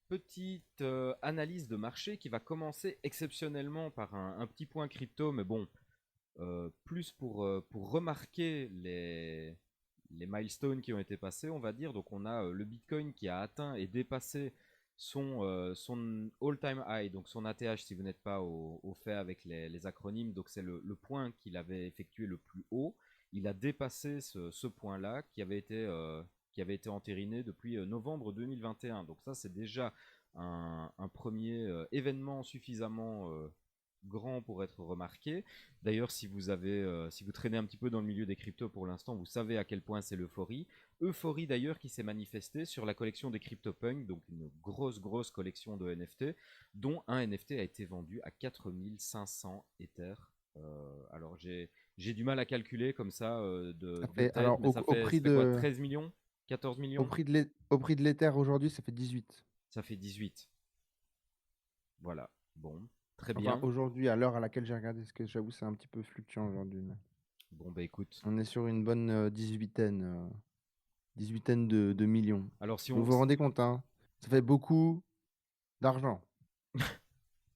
petite analyse de marché qui va commencer exceptionnellement par un petit point crypto, mais bon, plus pour remarquer les milestones qui ont été passés, on va dire. Donc on a le Bitcoin qui a atteint et dépassé son all-time high, donc son ATH si vous n'êtes pas au fait avec les acronymes. Donc c'est le point qu'il avait effectué le plus haut. Il a dépassé ce point-là qui avait été entériné depuis novembre 2021. Donc ça c'est déjà un premier événement suffisamment grand pour être remarqué. D'ailleurs, si vous traînez un petit peu dans le milieu des cryptos pour l'instant, vous savez à quel point c'est l'euphorie. Euphorie d'ailleurs qui s'est manifestée sur la collection des CryptoPunks, donc une grosse collection de NFT, dont un NFT a été vendu à 4500 Ethers. Alors j'ai du mal à calculer comme ça Ça de fait, tête, alors, mais au ça fait quoi 13 millions? 14 millions? au prix de l'Ether aujourd'hui, ça fait 18. Ça fait 18. Voilà. Bon, très Enfin, bien. aujourd'hui, à l'heure à laquelle j'ai regardé, parce que j'avoue, c'est un petit peu fluctuant aujourd'hui. Bon, bah écoute. On est sur une bonne dix-huitaine de millions. Alors si Vous on... vous rendez compte, hein? Ça fait beaucoup d'argent.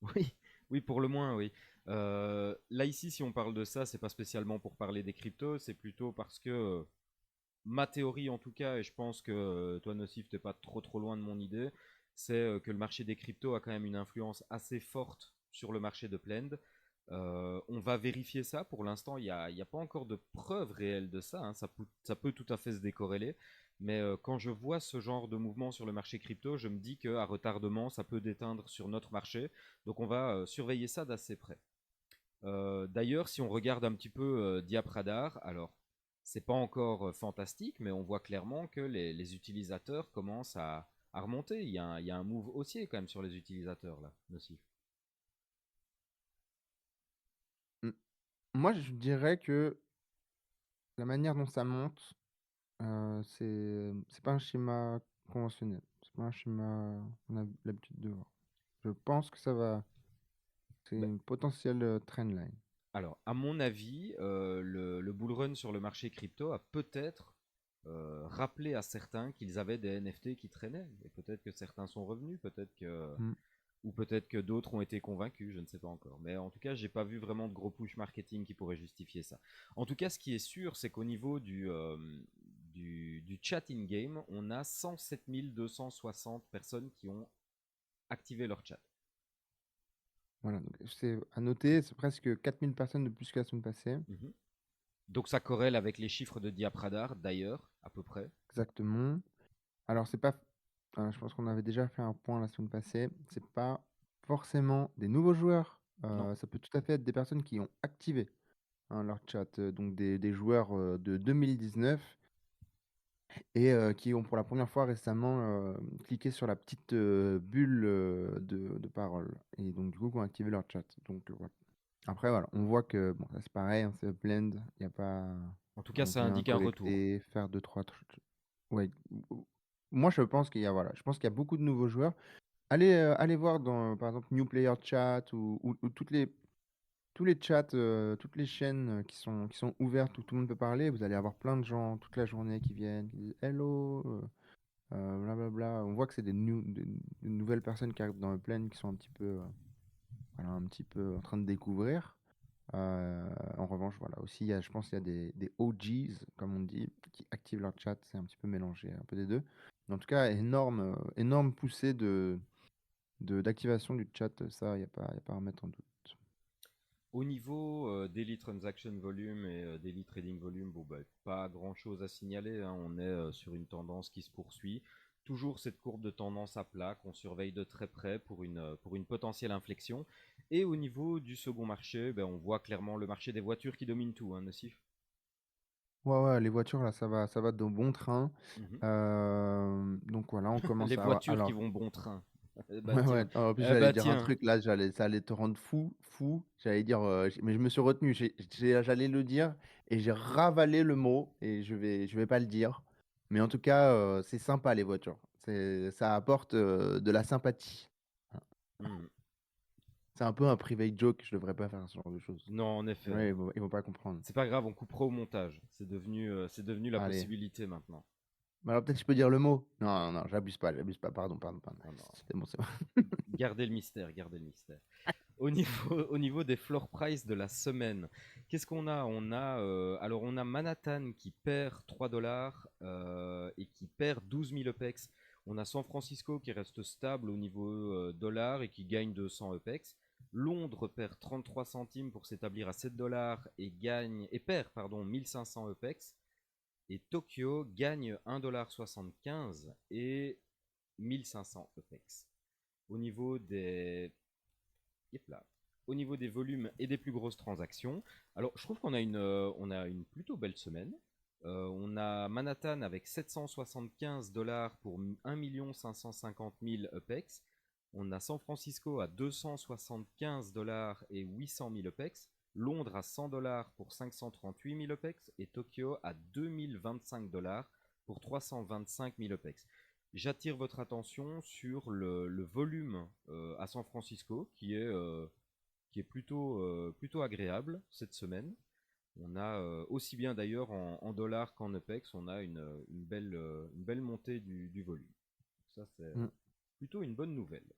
Oui, oui, pour le moins, oui. Là, ici, si on parle de ça, c'est pas spécialement pour parler des cryptos, c'est plutôt parce que ma théorie, en tout cas, et je pense que toi, Nocif, t'es pas trop loin de mon idée, c'est que le marché des cryptos a quand même une influence assez forte sur le marché de Plend. On va vérifier ça. Pour l'instant, il y a pas encore de preuves réelles de ça, hein. Ça peut tout à fait se décorréler. Mais quand je vois ce genre de mouvement sur le marché crypto, je me dis qu'à retardement, ça peut déteindre sur notre marché. Donc on va surveiller ça d'assez près. D'ailleurs, si on regarde un petit peu Diapradar, alors c'est pas encore fantastique, mais on voit clairement que les utilisateurs commencent à remonter. Il y a un move haussier quand même sur les utilisateurs là, nocif. Mm. Moi, je dirais que la manière dont ça monte, c'est pas un schéma conventionnel. C'est pas un schéma qu'on a l'habitude de voir. Je pense que ça va. C'est Bah, une potentielle trendline. alors, à mon avis, le bull run sur le marché crypto a peut-être rappelé à certains qu'ils avaient des NFT qui traînaient. Et peut-être que certains sont revenus, Mm. ou peut-être que d'autres ont été convaincus, je ne sais pas encore. Mais en tout cas, j'ai pas vu vraiment de gros push marketing qui pourrait justifier ça. En tout cas, ce qui est sûr, c'est qu'au niveau du chat in-game, on a 107 260 personnes qui ont activé leur chat. Voilà, donc c'est à noter, c'est presque 4000 personnes de plus que la semaine passée. Mhm. Donc ça corrèle avec les chiffres de Diapradar, d'ailleurs, à peu près. Exactement. Alors, c'est pas. Je pense qu'on avait déjà fait un point la semaine passée. C'est pas forcément des nouveaux joueurs. Non. Ça peut tout à fait être des personnes qui ont activé, hein, leur chat. Donc, des joueurs de 2019 et qui ont pour la première fois récemment cliqué sur la petite bulle de parole. Et donc, du coup, qui ont activé leur chat. Donc, voilà. Après, voilà, on voit que bon, ça, c'est pareil, hein, c'est blend. Il n'y a pas. En tout cas, On ça vient indique un retour. collecter, faire deux, trois trucs. Ouais. Moi, je pense qu'il y a, voilà, je pense qu'il y a beaucoup de nouveaux joueurs. Allez voir dans, par exemple, New Player Chat ou tous les chats, toutes les chaînes qui sont ouvertes où tout le monde peut parler. Vous allez avoir plein de gens toute la journée qui viennent, qui disent Hello, blablabla. On voit que c'est des nouvelles personnes qui arrivent dans le plane qui sont un petit peu, voilà, un petit peu en train de découvrir. En revanche, voilà, aussi, je pense qu'il y a des OGs, comme on dit, qui activent leur chat. C'est un petit peu mélangé, un peu des deux. Mais en tout cas, énorme poussée d'activation du chat. Ça, y a pas à remettre en doute. Au niveau daily transaction volume et daily trading volume, bon, bah, pas grand-chose à signaler, hein. On est sur une tendance qui se poursuit. Toujours cette courbe de tendance à plat qu'on surveille de très près pour une potentielle inflexion. Et au niveau du second marché, ben, on voit clairement le marché des voitures qui domine tout, hein, Nocif. Ouais, ouais, les voitures, là, ça va de bon train. Mhm. Donc voilà, on Les commence à avoir. voitures qui Alors, vont bon train. Eh bah ouais, ouais. tiens, En plus, eh j'allais bah dire un tiens. truc, là, ça allait te rendre fou. J'allais dire, mais je me suis retenu. J'allais le dire et j'ai ravalé le mot et je vais pas le dire. Mais en tout cas, c'est sympa, les voitures. Ça apporte de la sympathie. Mhm. C'est un peu un private joke. Je devrais pas faire ce genre de choses. Non, en effet. Ouais, ils vont pas comprendre. C'est pas grave, on coupera au montage. C'est devenu la Allez, possibilité maintenant. Mais alors peut-être je peux dire le mot. Non, non, j'abuse pas. Pardon, pardon, pardon. Non, non, C'est bon, c'est bon. gardez le mystère, gardez le mystère. Au niveau des floor price de la semaine, qu'est-ce qu'on a? Alors on a Manhattan qui perd 3 dollars et qui perd 12 000 EPEX. On a San Francisco qui reste stable au niveau dollar et qui gagne 200 EPEX. Londres perd 33 centimes pour s'établir à 7 dollars et perd pardon 1500 EPEX. Et Tokyo gagne 1,75$ et 1500 EPEX. Au niveau des Yep là. Au niveau des volumes et des plus grosses transactions, alors je trouve on a une plutôt belle semaine. On a Manhattan avec 775 dollars pour 1 550 000 EPEX. On a San Francisco à 275 dollars et 800 000 EPEX. Londres à 100 dollars pour 538 000 EPEX. Et Tokyo à 2025 dollars pour 325 000 EPEX. J'attire votre attention sur le volume à San Francisco qui est plutôt agréable cette semaine. On a aussi bien d'ailleurs en dollars qu'en EPEX, on a une belle montée du volume. Ça, c'est Mm. plutôt une bonne nouvelle.